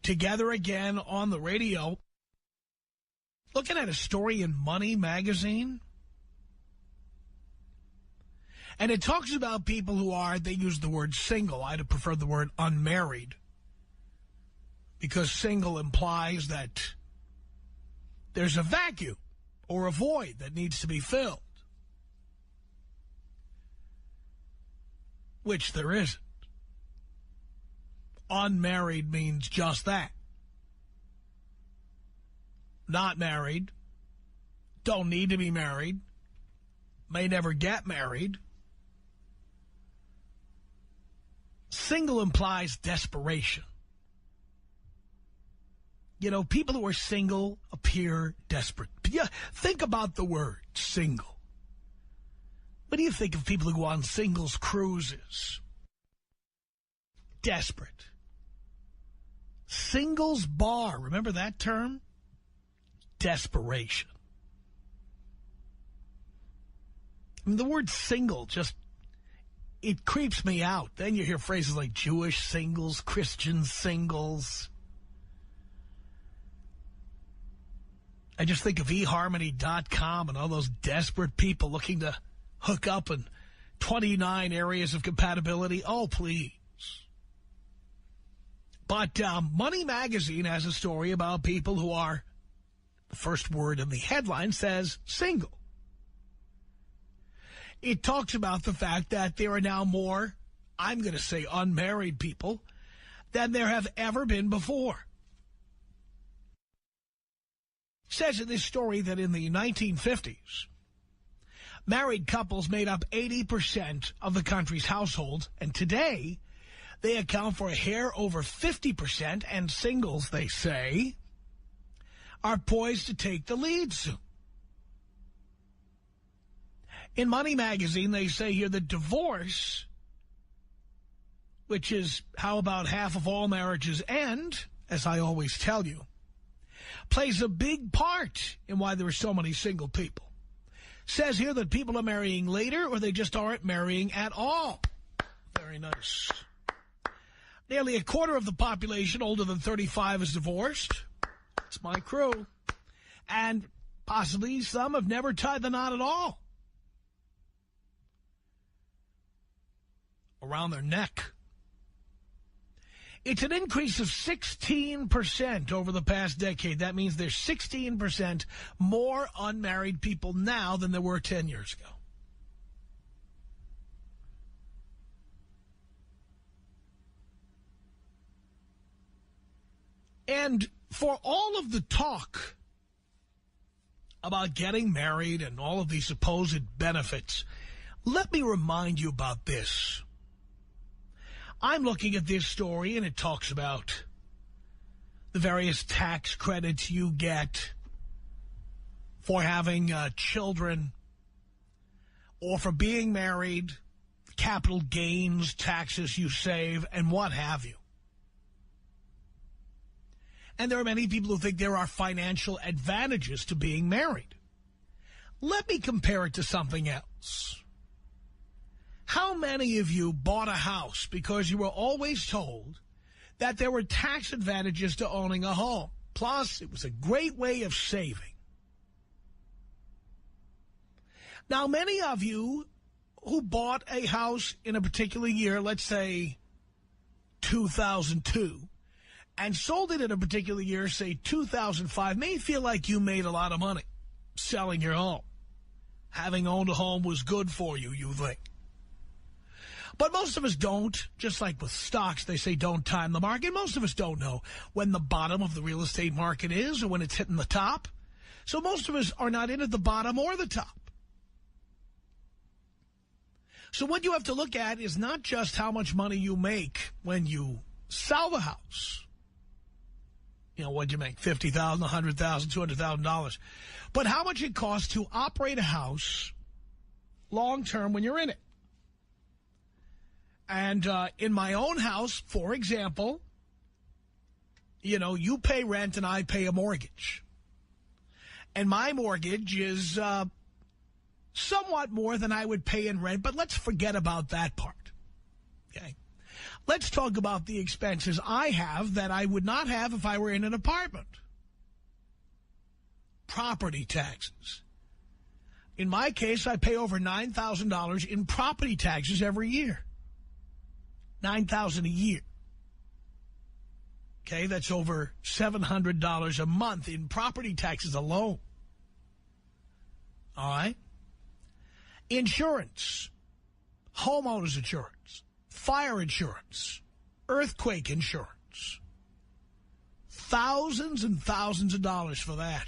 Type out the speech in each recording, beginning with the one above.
together again on the radio. Looking at a story in Money magazine. And it talks about people who are, they use the word single. I'd have preferred the word unmarried. Because single implies that there's a vacuum or a void that needs to be filled. Which there isn't. Unmarried means just that. Not married. Don't need to be married. May never get married. Single implies desperation. You know, people who are single appear desperate. Yeah, think about the word single. What do you think of people who go on singles cruises? Desperate. Singles bar, remember that term? Desperation. I mean, the word single just, it creeps me out. Then you hear phrases like Jewish singles, Christian singles. I just think of eHarmony.com and all those desperate people looking to hook up in 29 areas of compatibility. Oh, please. But Money Magazine has a story about people who are, the first word in the headline says single. It talks about the fact that there are now more, I'm going to say unmarried people, than there have ever been before. It says in this story that in the 1950s, married couples made up 80% of the country's households, and today they account for a hair over 50%, and singles, they say, are poised to take the lead soon. In Money Magazine, they say here that divorce, which is how about half of all marriages end, as I always tell you, plays a big part in why there are so many single people. Says here that people are marrying later or they just aren't marrying at all. Very nice. Nearly a quarter of the population older than 35 is divorced. It's my crew. And possibly some have never tied the knot at all around their neck. It's an increase of 16% over the past decade. That means there's 16% more unmarried people now than there were 10 years ago. And for all of the talk about getting married and all of these supposed benefits, let me remind you about this. I'm looking at this story, and it talks about the various tax credits you get for having children or for being married, capital gains, taxes you save, and what have you. And there are many people who think there are financial advantages to being married. Let me compare it to something else. How many of you bought a house because you were always told that there were tax advantages to owning a home? Plus, it was a great way of saving. Now, many of you who bought a house in a particular year, let's say 2002, and sold it in a particular year, say 2005, may feel like you made a lot of money selling your home. Having owned a home was good for you, you think. But most of us don't. Just like with stocks, they say don't time the market. Most of us don't know when the bottom of the real estate market is or when it's hitting the top. So most of us are not in at the bottom or the top. So what you have to look at is not just how much money you make when you sell the house. You know, what'd you make? $50,000, $100,000, $200,000. But how much it costs to operate a house long-term when you're in it. And in my own house, for example, you know, you pay rent and I pay a mortgage. And my mortgage is somewhat more than I would pay in rent, but let's forget about that part. Okay. Let's talk about the expenses I have that I would not have if I were in an apartment. Property taxes. In my case, I pay over $9,000 in property taxes every year. $9,000 a year. Okay, that's over $700 a month in property taxes alone. All right? Insurance, homeowners insurance, fire insurance, earthquake insurance. Thousands and thousands of dollars for that.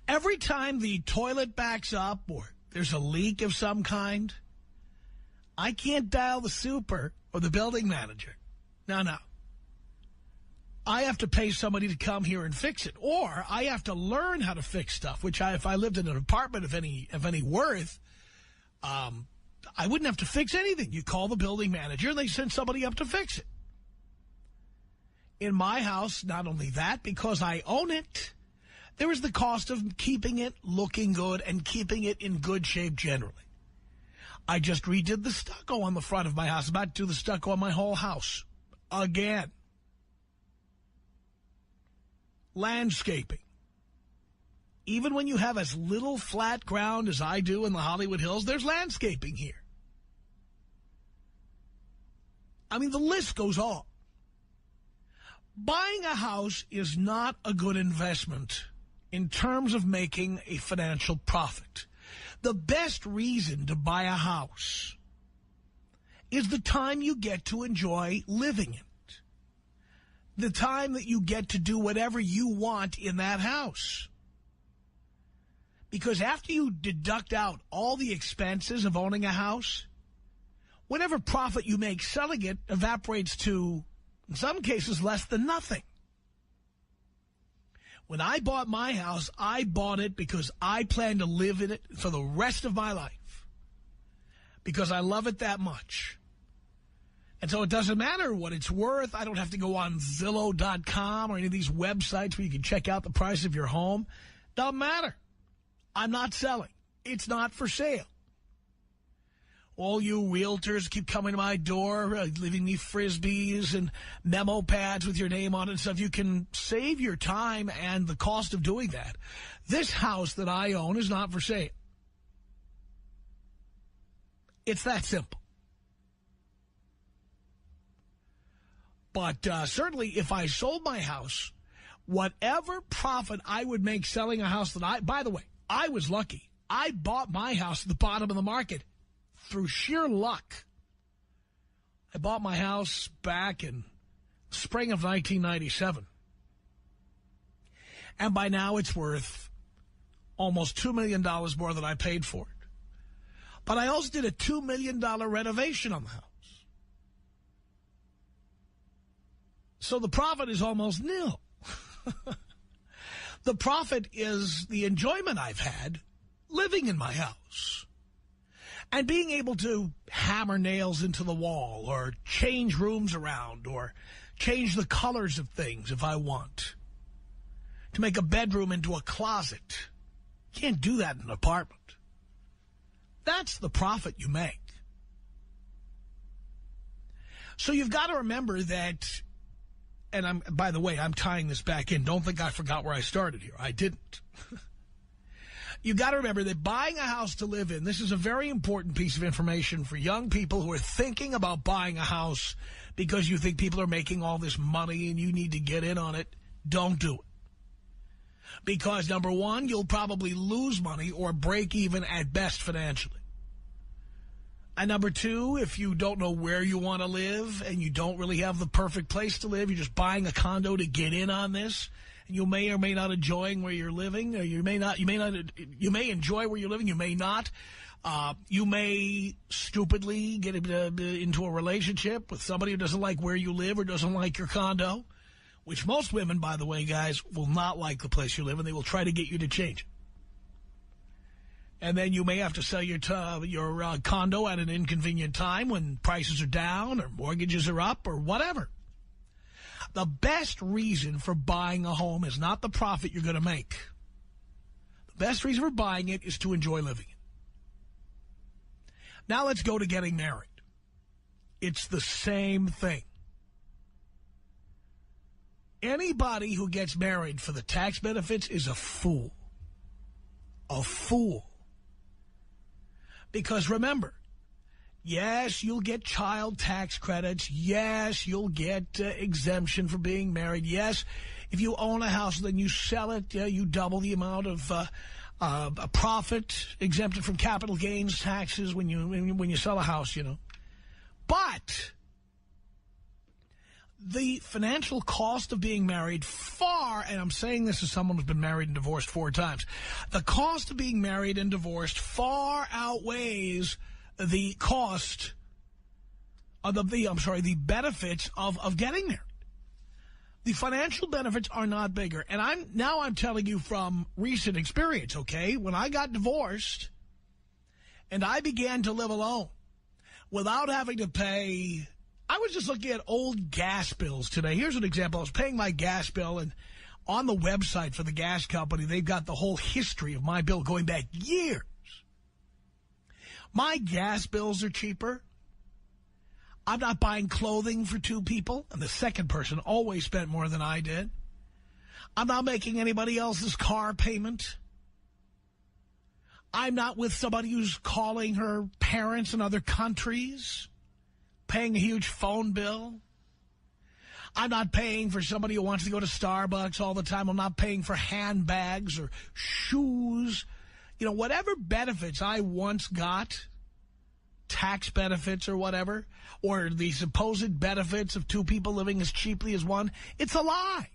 Every time the toilet backs up or there's a leak of some kind, I can't dial the super or the building manager. No. I have to pay somebody to come here and fix it. Or I have to learn how to fix stuff, which if I lived in an apartment of any worth, I wouldn't have to fix anything. You call the building manager and they send somebody up to fix it. In my house, not only that, because I own it, there is the cost of keeping it looking good and keeping it in good shape generally. I just redid the stucco on the front of my house. I'm about to do the stucco on my whole house. Again. Landscaping. Even when you have as little flat ground as I do in the Hollywood Hills, there's landscaping here. I mean, the list goes on. Buying a house is not a good investment in terms of making a financial profit. The best reason to buy a house is the time you get to enjoy living in it. The time that you get to do whatever you want in that house. Because after you deduct out all the expenses of owning a house, whatever profit you make selling it evaporates to, in some cases, less than nothing. When I bought my house, I bought it because I plan to live in it for the rest of my life. Because I love it that much. And so it doesn't matter what it's worth. I don't have to go on Zillow.com or any of these websites where you can check out the price of your home. Doesn't matter. I'm not selling. It's not for sale. All you realtors keep coming to my door, leaving me Frisbees and memo pads with your name on it and stuff. You can save your time and the cost of doing that. This house that I own is not for sale. It's that simple. But certainly if I sold my house, whatever profit I would make selling a house that by the way, I was lucky. I bought my house at the bottom of the market. Through sheer luck. I bought my house back in spring of 1997. And by now it's worth almost $2 million more than I paid for it. But I also did a $2 million renovation on the house. So the profit is almost nil. The profit is the enjoyment I've had living in my house. And being able to hammer nails into the wall or change rooms around or change the colors of things if I want. To make a bedroom into a closet. You can't do that in an apartment. That's the profit you make. So you've got to remember that, and by the way, I'm tying this back in. Don't think I forgot where I started here. I didn't. You got to remember that buying a house to live in, this is a very important piece of information for young people who are thinking about buying a house because you think people are making all this money and you need to get in on it. Don't do it. Because, number one, you'll probably lose money or break even at best financially. And number two, if you don't know where you want to live and you don't really have the perfect place to live, you're just buying a condo to get in on this, and you may or may not enjoy where you're living, or you may enjoy where you're living, you may not. You may stupidly get into a relationship with somebody who doesn't like where you live or doesn't like your condo, which most women, by the way, guys, will not like the place you live, and they will try to get you to change it. And then you may have to sell your condo at an inconvenient time when prices are down or mortgages are up or whatever. The best reason for buying a home is not the profit you're going to make. The best reason for buying it is to enjoy living it. Now let's go to getting married. It's the same thing. Anybody who gets married for the tax benefits is a fool. A fool. Because remember, yes, you'll get child tax credits. Yes, you'll get exemption for being married. Yes, if you own a house and then you sell it, you double the amount of a profit exempted from capital gains taxes when you sell a house, But the financial cost of being married far, and I'm saying this as someone who's been married and divorced 4 times, the cost of being married and divorced far outweighs the cost of the benefits of getting married. The financial benefits are not bigger. And I'm telling you from recent experience, okay? When I got divorced and I began to live alone without having to pay, I was just looking at old gas bills today. Here's an example. I was paying my gas bill, and on the website for the gas company, they've got the whole history of my bill going back years. My gas bills are cheaper. I'm not buying clothing for 2 people, and the second person always spent more than I did. I'm not making anybody else's car payment. I'm not with somebody who's calling her parents in other countries, paying a huge phone bill. I'm not paying for somebody who wants to go to Starbucks all the time. I'm not paying for handbags or shoes. Whatever benefits I once got, tax benefits or whatever, or the supposed benefits of 2 people living as cheaply as one, it's a lie.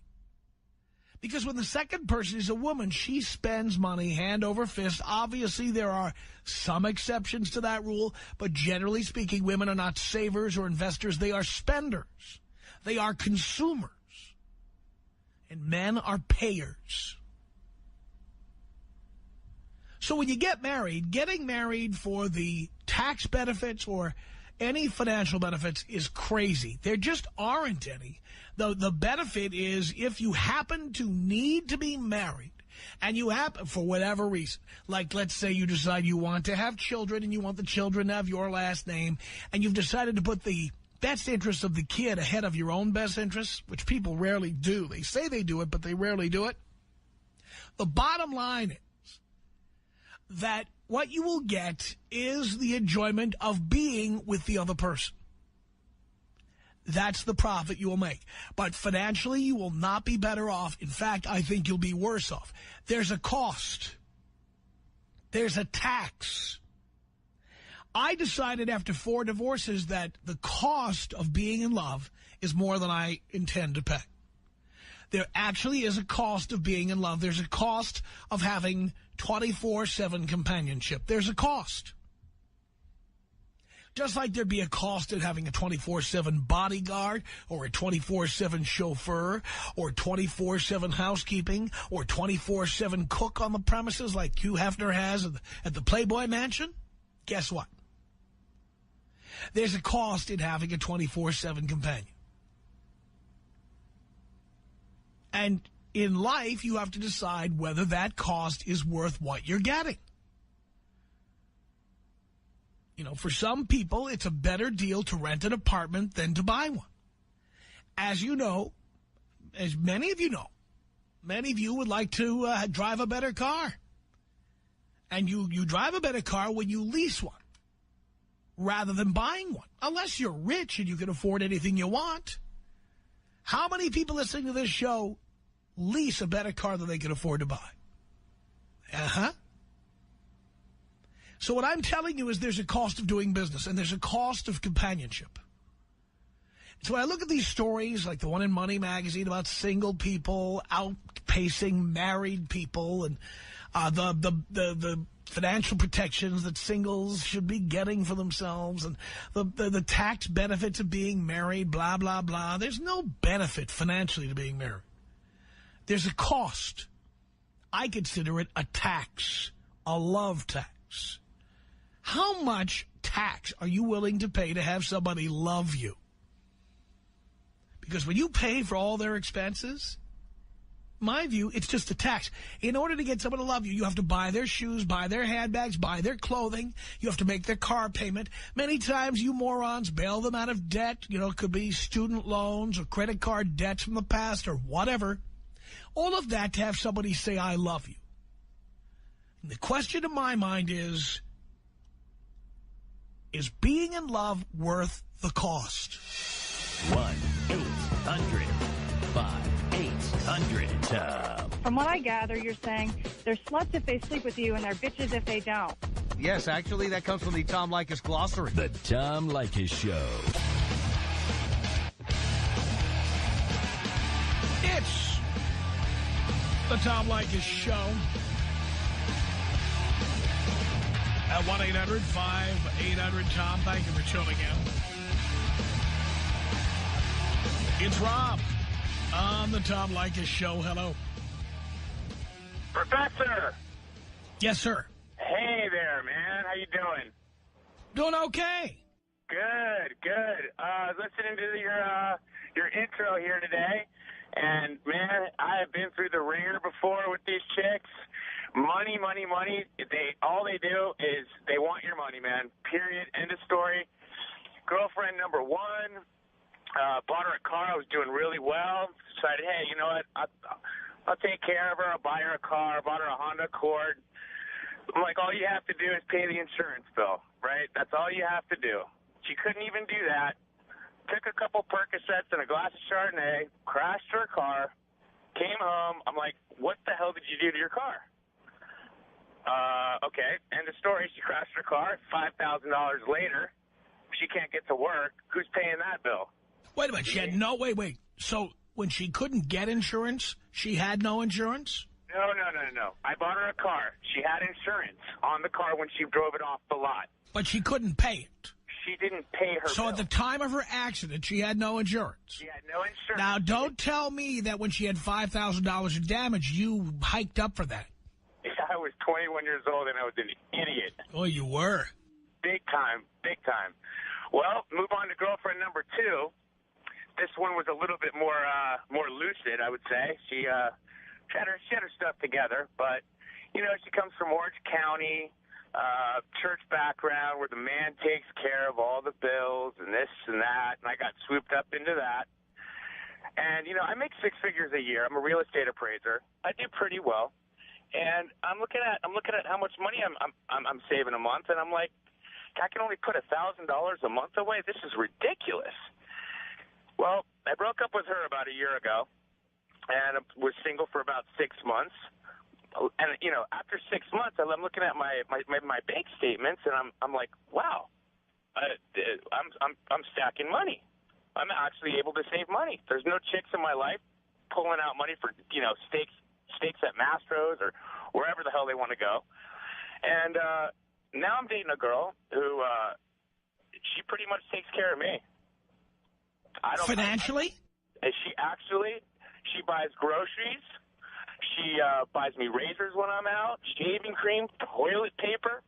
Because when the second person is a woman, she spends money hand over fist. Obviously, there are some exceptions to that rule, but generally speaking, women are not savers or investors. They are spenders. They are consumers. And men are payers. So when you get married, getting married for the tax benefits or any financial benefits is crazy. There just aren't any. The benefit is if you happen to need to be married and you happen, for whatever reason, like let's say you decide you want to have children and you want the children to have your last name, and you've decided to put the best interest of the kid ahead of your own best interests, which people rarely do. They say they do it, but they rarely do it. The bottom line is that what you will get is the enjoyment of being with the other person. That's the profit you will make. But financially, you will not be better off. In fact, I think you'll be worse off. There's a cost. There's a tax. I decided after 4 divorces that the cost of being in love is more than I intend to pay. There actually is a cost of being in love. There's a cost of having 24/7 companionship. There's a cost. Just like there'd be a cost in having a 24/7 bodyguard or a 24/7 chauffeur or 24/7 housekeeping or 24/7 cook on the premises like Hugh Hefner has at the Playboy Mansion. Guess what? There's a cost in having a 24/7 companion. And in life, you have to decide whether that cost is worth what you're getting. For some people, it's a better deal to rent an apartment than to buy one. As you know, as many of you know, many of you would like to drive a better car. And you drive a better car when you lease one rather than buying one, unless you're rich and you can afford anything you want. How many people listening to this show lease a better car than they can afford to buy? So what I'm telling you is there's a cost of doing business and there's a cost of companionship. So when I look at these stories, like the one in Money Magazine about single people outpacing married people and the financial protections that singles should be getting for themselves and the tax benefits of being married, blah, blah, blah. There's no benefit financially to being married. There's a cost. I consider it a tax, a love tax. How much tax are you willing to pay to have somebody love you? Because when you pay for all their expenses, my view, it's just a tax. In order to get someone to love you, you have to buy their shoes, buy their handbags, buy their clothing. You have to make their car payment. Many times you morons bail them out of debt. You know, it could be student loans or credit card debts from the past or whatever. All of that to have somebody say, I love you. And the question in my mind is being in love worth the cost? 1-800-5800-TOM. From what I gather, you're saying they're sluts if they sleep with you and they're bitches if they don't. Yes, actually, that comes from the Tom Leykis glossary. The Tom Leykis Show. It's the Tom Leykis Show. At 1-800-5800-TOM. Thank you for tuning in. It's Rob on the Tom Leykis Show. Hello. Professor. Yes, sir. Hey there, man. How you doing? Doing okay. Good, good. Listening to your intro here today, and man, I have been through the ringer before with these chicks. Money, money, money. All they do is they want your money, man. Period. End of story. Girlfriend number one. Bought her a car. I was doing really well. Decided, hey, you know what? I'll take care of her. I'll buy her a car. Bought her a Honda Accord. I'm like, all you have to do is pay the insurance bill, right? That's all you have to do. She couldn't even do that. Took a couple Percocets and a glass of Chardonnay, crashed her car, came home. I'm like, what the hell did you do to your car? Okay, end of story. She crashed her car. $5,000 later, she can't get to work. Who's paying that bill? Wait a minute. She had no... Wait. So when she couldn't get insurance, she had no insurance? No. I bought her a car. She had insurance on the car when she drove it off the lot. But she couldn't pay it. She didn't pay her So bill. at the time of her accident, she had no insurance. She had no insurance. Now, don't tell me that when she had $5,000 in damage, you hiked up for that. I was 21 years old, and I was an idiot. Oh, you were? Big time, big time. Well, move on to girlfriend number two. This one was a little bit more lucid, I would say. She had her stuff together, but, you know, she comes from Orange County, church background where the man takes care of all the bills and this and that, and I got swooped up into that. And, you know, I make 6 figures a year. I'm a real estate appraiser. I do pretty well. And I'm looking at how much money I'm saving a month, and I'm like, I can only put $1,000 a month away. This is ridiculous. Well, I broke up with her about a year ago, and I was single for about 6 months. And you know, after 6 months, I'm looking at my bank statements, and I'm like, wow, I'm stacking money. I'm actually able to save money. There's no chicks in my life pulling out money for, you know, steaks at Mastro's or wherever the hell they want to go. And now I'm dating a girl who she pretty much takes care of me. Financially? She buys groceries. She buys me razors when I'm out, shaving cream, toilet paper,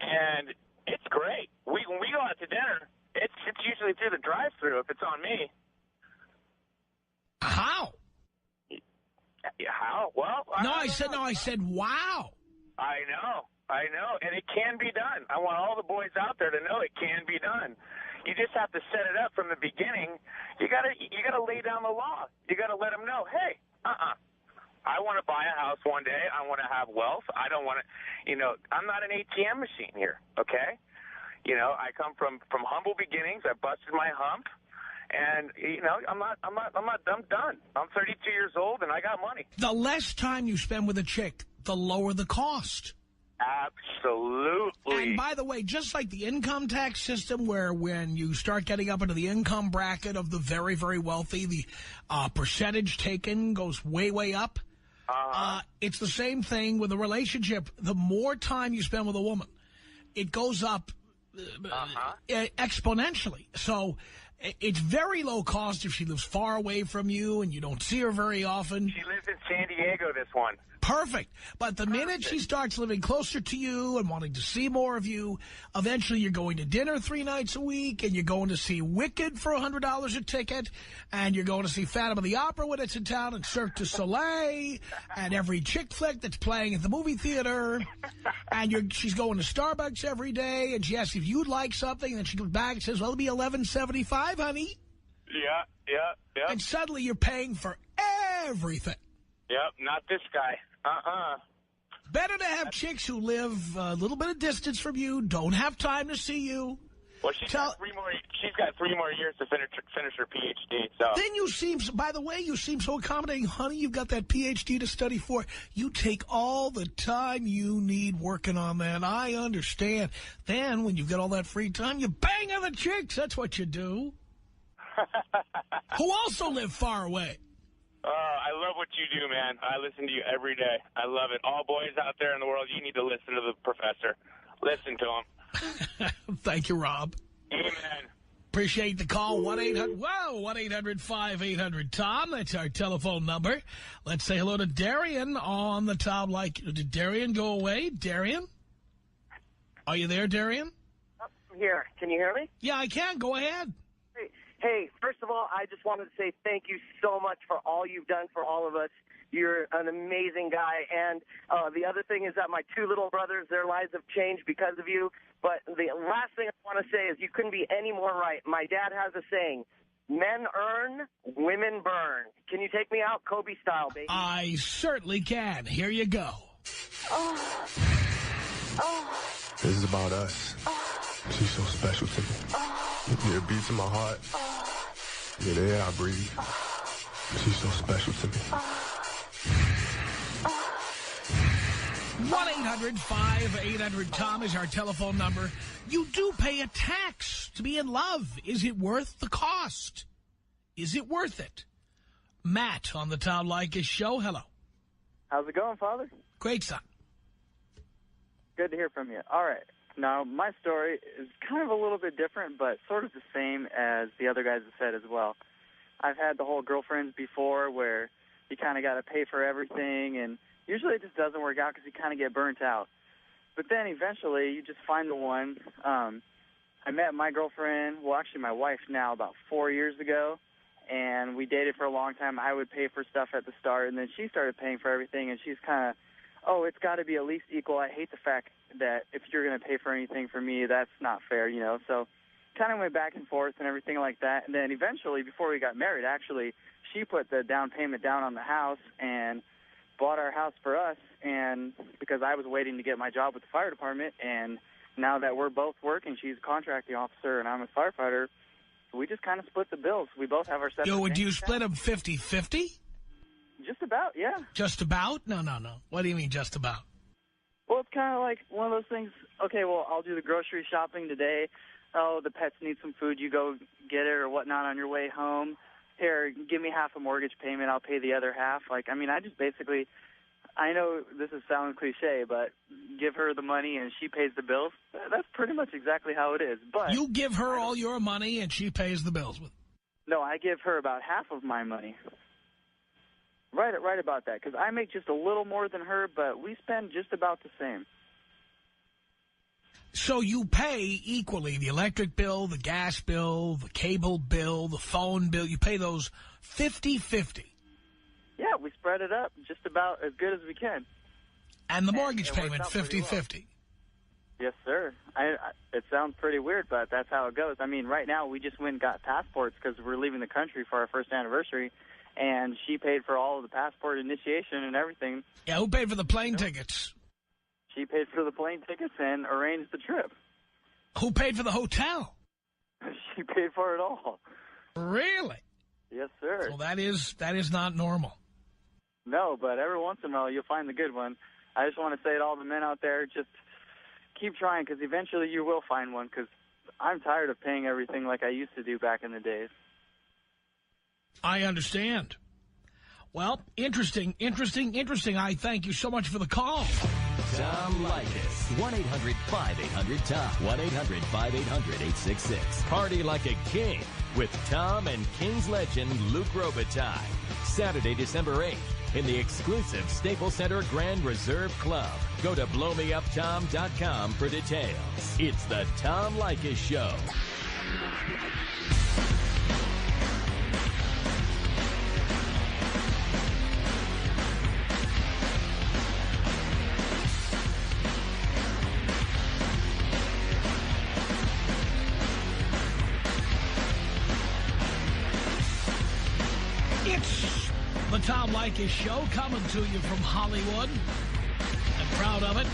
and it's great. When we go out to dinner, it's usually through the drive-thru if it's on me. How? Yeah, how? Well, I said wow. I know, and it can be done. I want all the boys out there to know it can be done. You just have to set it up from the beginning. You gotta lay down the law. You gotta let them know, hey, I want to buy a house one day. I want to have wealth. I don't want to, you know, I'm not an ATM machine here, okay? You know, I come from humble beginnings. I busted my hump, and you know, I'm done. I'm 32 years old, and I got money. The less time you spend with a chick, the lower the cost. Absolutely. And by the way, just like the income tax system, where when you start getting up into the income bracket of the very, very wealthy, the percentage taken goes way, way up. It's the same thing with a relationship. The more time you spend with a woman, it goes up exponentially. So it's very low cost if she lives far away from you and you don't see her very often. She lives in San Diego, this one. perfect. But the minute she starts living closer to you and wanting to see more of you, eventually you're going to dinner 3 nights a week, and you're going to see Wicked for $100 a ticket, and you're going to see Phantom of the Opera when it's in town, and Cirque du Soleil, and every chick flick that's playing at the movie theater. And she's going to Starbucks every day, and she asks if you'd like something, and then she comes back and says, well, it'll be $11.75, honey. Yeah. And suddenly you're paying for everything. Yep, not this guy. Better to have chicks who live a little bit of distance from you, don't have time to see you. Well, she's got 3 more years to finish her PhD. So then you seem, by the way, you seem so accommodating. Honey, you've got that PhD to study for. You take all the time you need working on that. I understand. Then when you've got all that free time, you bang other chicks. That's what you do. Who also live far away. I love what you do, man. I listen to you every day. I love it. All boys out there in the world, you need to listen to the professor. Listen to him. Thank you, Rob. Amen. Appreciate the call. 1-800-5800-TOM. That's our telephone number. Let's say hello to Darian on the Tom Like. Did Darian go away? Darian? Are you there, Darian? I'm here. Can you hear me? Yeah, I can. Go ahead. Hey, first of all, I just wanted to say thank you so much for all you've done for all of us. You're an amazing guy. And the other thing is that my 2 little brothers, their lives have changed because of you. But the last thing I want to say is you couldn't be any more right. My dad has a saying, men earn, women burn. Can you take me out Kobe style, baby? I certainly can. Here you go. This is about us. She's so special to me. Yeah, it beats in my heart. Yeah, the air I breathe. She's so special to me. 1-800-5800-TOM is our telephone number. You do pay a tax to be in love. Is it worth the cost? Is it worth it? Matt on the Tom Leykis show. Hello. How's it going, Father? Great, son. Good to hear from you. All right. Now, my story is kind of a little bit different, but sort of the same as the other guys have said as well. I've had the whole girlfriends before where you kind of got to pay for everything, and usually it just doesn't work out because you kind of get burnt out. But then eventually you just find the one. I met my girlfriend, well, actually my wife now, about 4 years ago, and we dated for a long time. I would pay for stuff at the start, and then she started paying for everything, and she's kind of, it's got to be at least equal. I hate the fact that if you're going to pay for anything for me, that's not fair, you know. So kind of went back and forth and everything like that. And then eventually, before we got married, actually, she put the down payment down on the house and bought our house for us. And because I was waiting to get my job with the fire department, and now that we're both working, she's a contracting officer and I'm a firefighter, we just kind of split the bills. We both have our separate Do you split them 50-50? Just about, yeah. Just about? No. What do you mean just about? Well, it's kind of like one of those things, okay, well, I'll do the grocery shopping today. Oh, the pets need some food. You go get it or whatnot on your way home. Here, give me half a mortgage payment. I'll pay the other half. I just basically, I know this is sounding cliche, but give her the money and she pays the bills. That's pretty much exactly how it is. But you give her all your money and she pays the bills with it. No, I give her about half of my money. Right about that, because I make just a little more than her, but we spend just about the same. So you pay equally the electric bill, the gas bill, the cable bill, the phone bill. You pay those 50-50. Yeah, we spread it up just about as good as we can. And the mortgage payment, 50-50. Yes, sir. It sounds pretty weird, but that's how it goes. I mean, right now we just went and got passports because we're leaving the country for our first anniversary. And she paid for all of the passport initiation and everything. Yeah, who paid for the plane tickets? She paid for the plane tickets and arranged the trip. Who paid for the hotel? She paid for it all. Really? Yes, sir. Well, that is not normal. No, but every once in a while you'll find the good one. I just want to say to all the men out there, just keep trying because eventually you will find one because I'm tired of paying everything like I used to do back in the days. I understand. Well, interesting. I thank you so much for the call. Tom Leykis. 1-800-5800-TOM. 1-800-5800-866. Party like a king with Tom and King's legend Luc Robitaille. Saturday, December 8th, in the exclusive Staples Center Grand Reserve Club. Go to blowmeuptom.com for details. It's the Tom Leykis Show. It's the Tom Leykis Show, coming to you from Hollywood. I'm proud of it.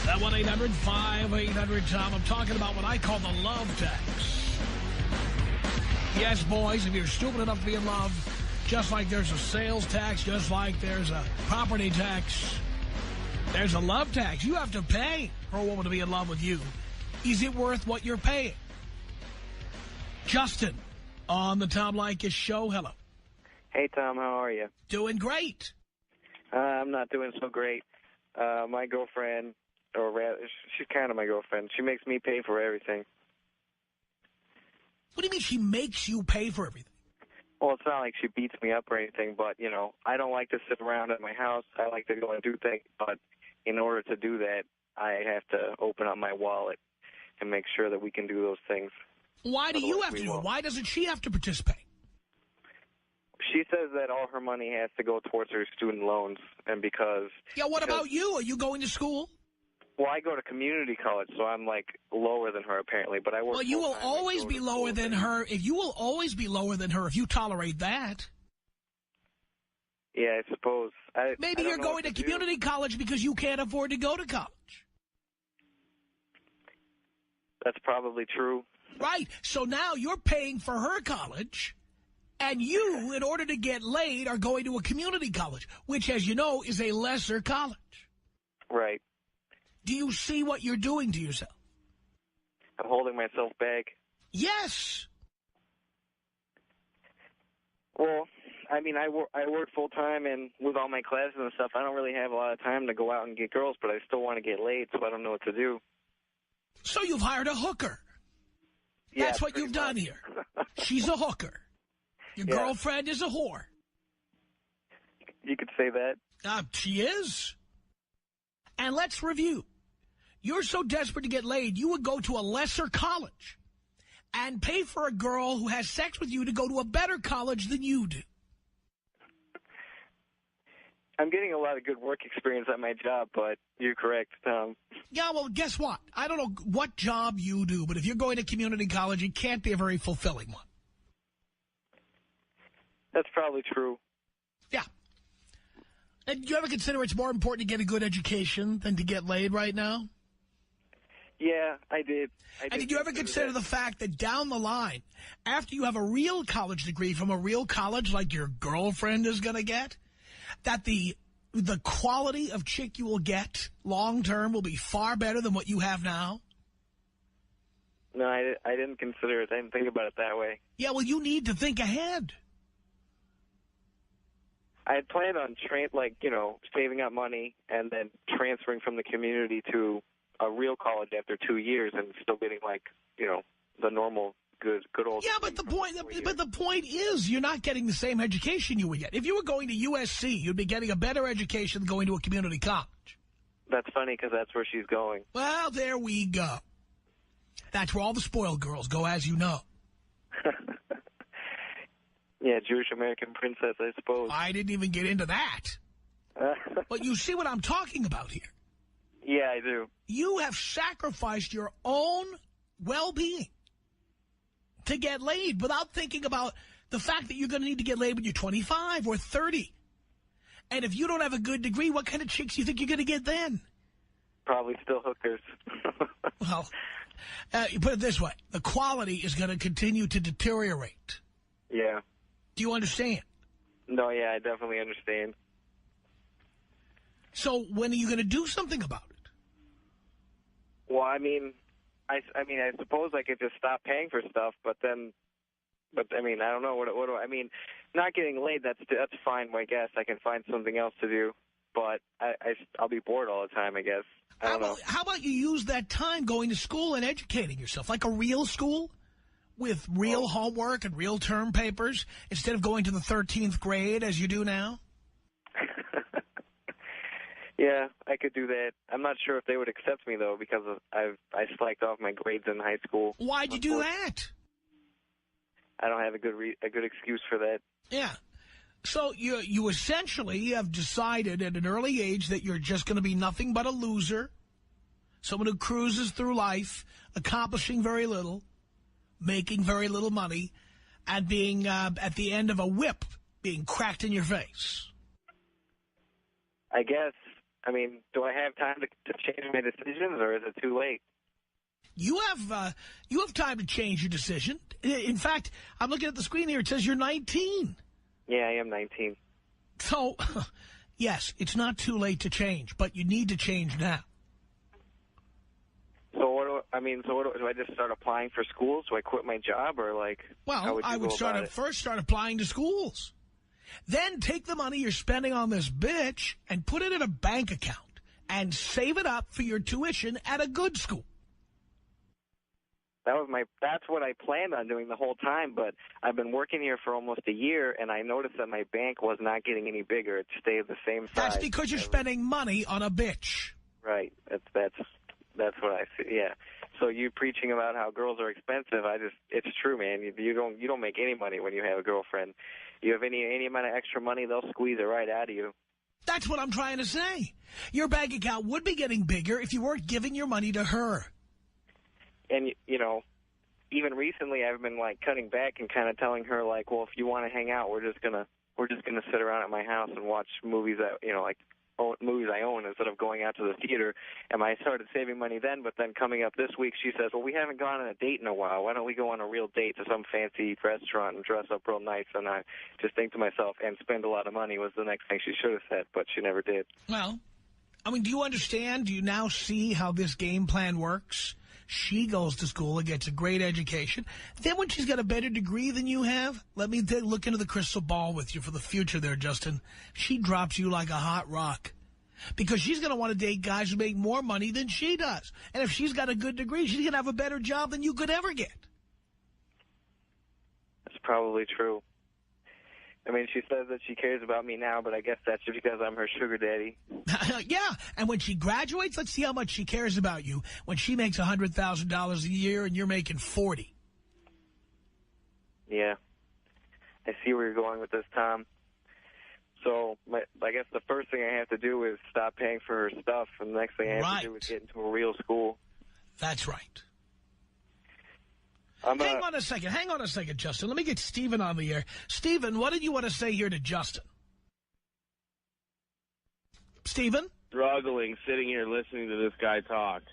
That 1-800-5800-TOM. I'm talking about what I call the love tax. Yes, boys, if you're stupid enough to be in love, just like there's a sales tax, just like there's a property tax, there's a love tax. You have to pay for a woman to be in love with you. Is it worth what you're paying? Justin on the Tom Leykis Show. Hello. Hey, Tom. How are you? Doing great. I'm not doing so great. My girlfriend, or rather, she's kind of my girlfriend. She makes me pay for everything. What do you mean she makes you pay for everything? Well, it's not like she beats me up or anything, but, you know, I don't like to sit around at my house. I like to go and do things, but in order to do that, I have to open up my wallet and make sure that we can do those things. Why do you have to do it? Why doesn't she have to participate? She says that all her money has to go towards her student loans, and because... Yeah, what about you? Are you going to school? Well, I go to community college, so I'm, like, lower than her, apparently, but I work... Well, you will always be lower than her. If you will always be lower than her if you tolerate that. Yeah, I suppose. Maybe you're going to community college because you can't afford to go to college. That's probably true. Right. So now you're paying for her college, and you, in order to get laid, are going to a community college, which, as you know, is a lesser college. Right. Do you see what you're doing to yourself? I'm holding myself back. Yes. Well, I mean, I work full-time, and with all my classes and stuff, I don't really have a lot of time to go out and get girls, but I still want to get laid, so I don't know what to do. So you've hired a hooker. That's what you've done here. She's a hooker. Your girlfriend is a whore. You could say that. She is. And let's review. You're so desperate to get laid, you would go to a lesser college and pay for a girl who has sex with you to go to a better college than you do. I'm getting a lot of good work experience at my job, but you're correct, Tom. Yeah, well, guess what? I don't know what job you do, but if you're going to community college, it can't be a very fulfilling one. That's probably true. Yeah. And do you ever consider it's more important to get a good education than to get laid right now? Yeah, I did. And did you ever consider the fact that down the line, after you have a real college degree from a real college like your girlfriend is going to get, that the quality of chick you will get long-term will be far better than what you have now? No, I didn't consider it. I didn't think about it that way. Yeah, well, you need to think ahead. I had planned on, saving up money and then transferring from the community to a real college after 2 years and still getting, the normal good old... Yeah, but the point is you're not getting the same education you would get. If you were going to USC, you'd be getting a better education than going to a community college. That's funny because that's where she's going. Well, there we go. That's where all the spoiled girls go, as you know. Yeah, Jewish American princess, I suppose. I didn't even get into that. But you see what I'm talking about here. Yeah, I do. You have sacrificed your own well-being to get laid without thinking about the fact that you're going to need to get laid when you're 25 or 30. And if you don't have a good degree, what kind of chicks do you think you're going to get then? Probably still hookers. Well, you put it this way. The quality is going to continue to deteriorate. Yeah. Do you understand? No, yeah, I definitely understand. So when are you going to do something about it? Well, I suppose I could just stop paying for stuff, but I don't know. What do I mean? Not getting laid, that's fine, I guess. I can find something else to do, but I'll be bored all the time, I guess. I don't know. How about you use that time going to school and educating yourself, like a real school, with real homework and real term papers instead of going to the 13th grade as you do now? Yeah, I could do that. I'm not sure if they would accept me, though, because I slacked off my grades in high school. Why'd you do that? I don't have a good excuse for that. Yeah. So you essentially have decided at an early age that you're just going to be nothing but a loser, someone who cruises through life, accomplishing very little, making very little money, and being at the end of a whip being cracked in your face. I guess. I mean, do I have time to change my decisions, or is it too late? You have time to change your decision. In fact, I'm looking at the screen here. It says you're 19. Yeah, I am 19. So, yes, it's not too late to change, but you need to change now. So do I just start applying for schools? Do I quit my job, or like? Well, I would first start applying to schools. Then take the money you're spending on this bitch and put it in a bank account and save it up for your tuition at a good school. That's what I planned on doing the whole time, but I've been working here for almost a year, and I noticed that my bank was not getting any bigger. It stayed the same size. That's because you're spending money on a bitch. Right. That's what I see. Yeah. So you preaching about how girls are expensive, it's true, man. You don't make any money when you have a girlfriend. You have any amount of extra money, they'll squeeze it right out of you. That's what I'm trying to say. Your bank account would be getting bigger if you weren't giving your money to her. And, you know, even recently I've been, like, cutting back and kind of telling her, like, well, if you want to hang out, we're just gonna sit around at my house and watch movies that, you know, like movies I own instead of going out to the theater. And I started saving money then, but then coming up this week, she says, well, we haven't gone on a date in a while. Why don't we go on a real date to some fancy restaurant and dress up real nice? And I just think to myself, and spend a lot of money was the next thing she should have said, but she never did. Well, I mean, do you understand? Do you now see how this game plan works? She goes to school and gets a great education. Then when she's got a better degree than you have, let me look into the crystal ball with you for the future there, Justin. She drops you like a hot rock. Because she's going to want to date guys who make more money than she does. And if she's got a good degree, she's going to have a better job than you could ever get. That's probably true. I mean, she says that she cares about me now, but I guess that's just because I'm her sugar daddy. Yeah, and when she graduates, let's see how much she cares about you when she makes $100,000 a year and you're making $40. Yeah. I see where you're going with this, Tom. So I guess the first thing I have to do is stop paying for her stuff, and the next thing I have to do is get into a real school. That's right. Hang on a second, Justin. Let me get Stephen on the air. Stephen, what did you want to say here to Justin? Stephen? Struggling, sitting here listening to this guy talk.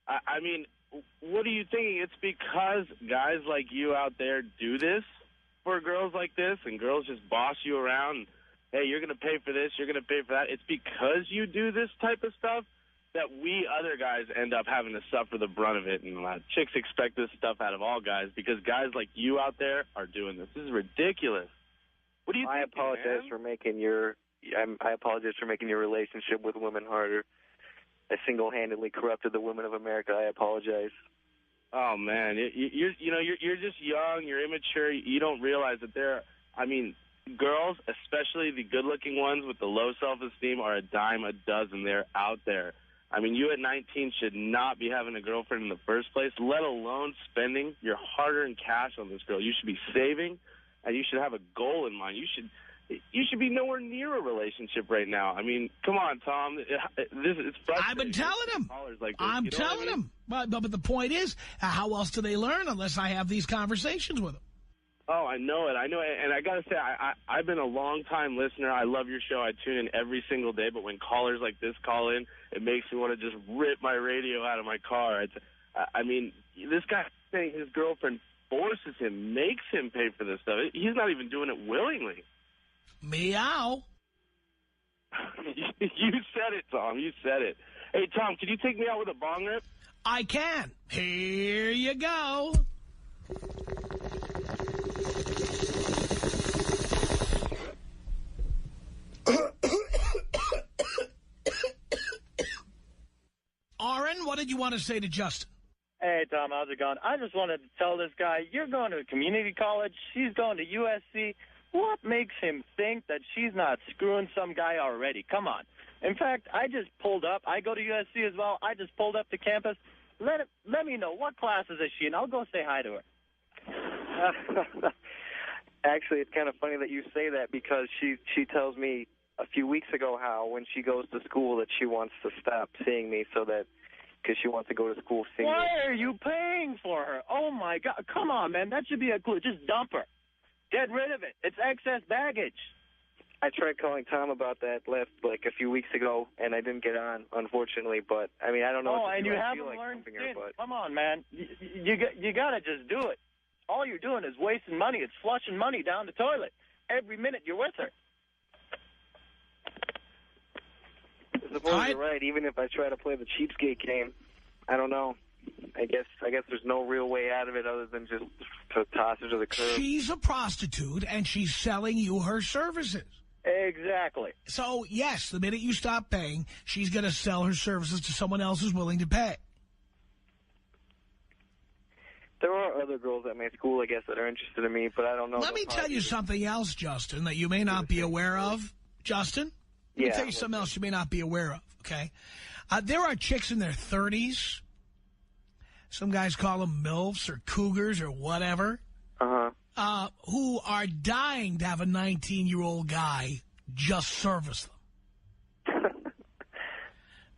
I mean, what are you thinking? It's because guys like you out there do this for girls like this, and girls just boss you around. Hey, you're going to pay for this, you're going to pay for that. It's because you do this type of stuff that we other guys end up having to suffer the brunt of it. And chicks expect this stuff out of all guys because guys like you out there are doing this. This is ridiculous. What do you think, I apologize for making your relationship with women harder. I single-handedly corrupted the women of America. I apologize. Oh man, you're just young, you're immature. You don't realize that girls, especially the good-looking ones with the low self-esteem, are a dime a dozen. They're out there. I mean, you at 19 should not be having a girlfriend in the first place, let alone spending your hard-earned cash on this girl. You should be saving, and you should have a goal in mind. You should be nowhere near a relationship right now. I mean, come on, Tom. It's frustrating. I've been telling him. I'm telling him. But the point is, how else do they learn unless I have these conversations with them? Oh, I know it. And I got to say, I've been a long-time listener. I love your show. I tune in every single day. But when callers like this call in, it makes me want to just rip my radio out of my car. I mean, this guy saying his girlfriend forces him, makes him pay for this stuff. He's not even doing it willingly. Meow. You said it, Tom. You said it. Hey, Tom, can you take me out with a bong rip? I can. Here you go. Aaron, what did you want to say to Justin? Hey, Tom, how's it going? I just wanted to tell this guy, you're going to a community college, she's going to USC. What makes him think that she's not screwing some guy already? Come on. In fact, I just pulled up. I go to USC as well. I just pulled up to campus. Let me know, what classes is she in? I'll go say hi to her. Actually, it's kind of funny that you say that because she tells me a few weeks ago how when she goes to school that she wants to stop seeing me so that because she wants to go to school single. Why are you paying for her? Oh, my God. Come on, man. That should be a clue. Just dump her. Get rid of it. It's excess baggage. I tried calling Tom about that like a few weeks ago, and I didn't get on, unfortunately. But, I mean, I don't know. Oh, and you haven't learned since. Come on, man. You got to just do it. All you're doing is wasting money. It's flushing money down the toilet every minute you're with her. I suppose you're right. Even if I try to play the cheapskate game, I don't know. I guess there's no real way out of it other than just to toss her to the curb. She's a prostitute, and she's selling you her services. Exactly. So, yes, the minute you stop paying, she's going to sell her services to someone else who's willing to pay. There are other girls at my school, I guess, that are interested in me, but I don't know. Let me tell you something else, Justin, that you may not be aware of. Justin? Let me tell you something else you may not be aware of, okay? There are chicks in their 30s. Some guys call them MILFs or cougars or whatever. Who are dying to have a 19-year-old guy just service them.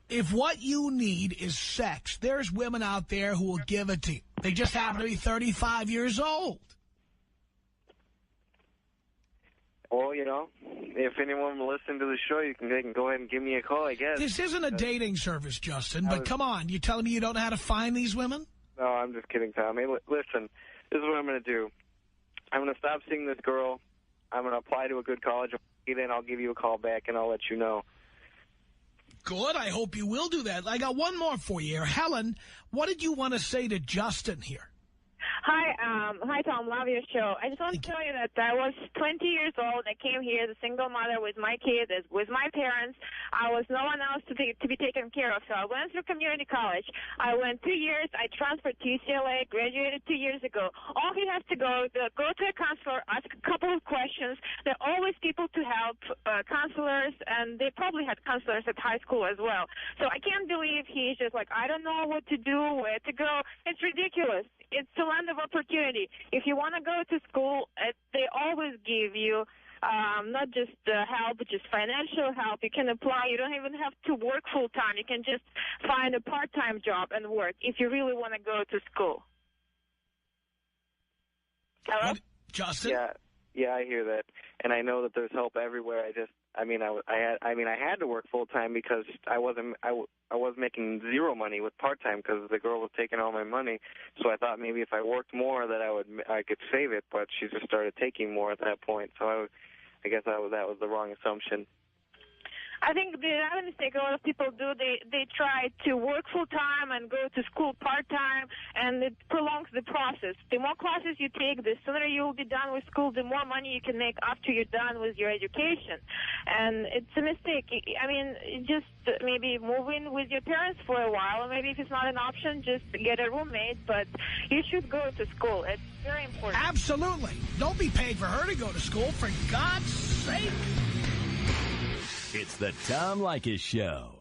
If what you need is sex, there's women out there who will give it to you. They just happen to be 35 years old. Well, you know, if anyone will listen to the show, they can go ahead and give me a call, I guess. This isn't a dating service, Justin, but come on. You telling me you don't know how to find these women? No, I'm just kidding, Tom. Hey, listen, this is what I'm going to do. I'm going to stop seeing this girl. I'm going to apply to a good college. Then I'll give you a call back, and I'll let you know. Good. I hope you will do that. I got one more for you here. Helen, what did you want to say to Justin here? Hi, Tom. Love your show. I just want to tell you that I was 20 years old. I came here as a single mother with my kid, with my parents. I was no one else to be taken care of. So I went through community college. I went 2 years. I transferred to UCLA, graduated 2 years ago. All he has to go to a counselor, ask a couple of questions. There are always people to help, counselors, and they probably had counselors at high school as well. So I can't believe he's just like, I don't know what to do, where to go. It's ridiculous. It's a land of opportunity. If you want to go to school, they always give you not just help, but just financial help. You can apply. You don't even have to work full-time. You can just find a part-time job and work if you really want to go to school. Hello? Justin? Yeah, I hear that. And I know that there's help everywhere. I had to work full-time because I was making zero money with part-time because the girl was taking all my money. So I thought maybe if I worked more that I could save it, but she just started taking more at that point. So I guess that was the wrong assumption. I think the other mistake a lot of people do, they try to work full-time and go to school part-time, and it prolongs the process. The more classes you take, the sooner you will be done with school, the more money you can make after you're done with your education. And it's a mistake. I mean, just maybe move in with your parents for a while, or maybe if it's not an option, just get a roommate, but you should go to school. It's very important. Absolutely. Don't be paying for her to go to school, for God's sake. It's the Tom Leykis Show.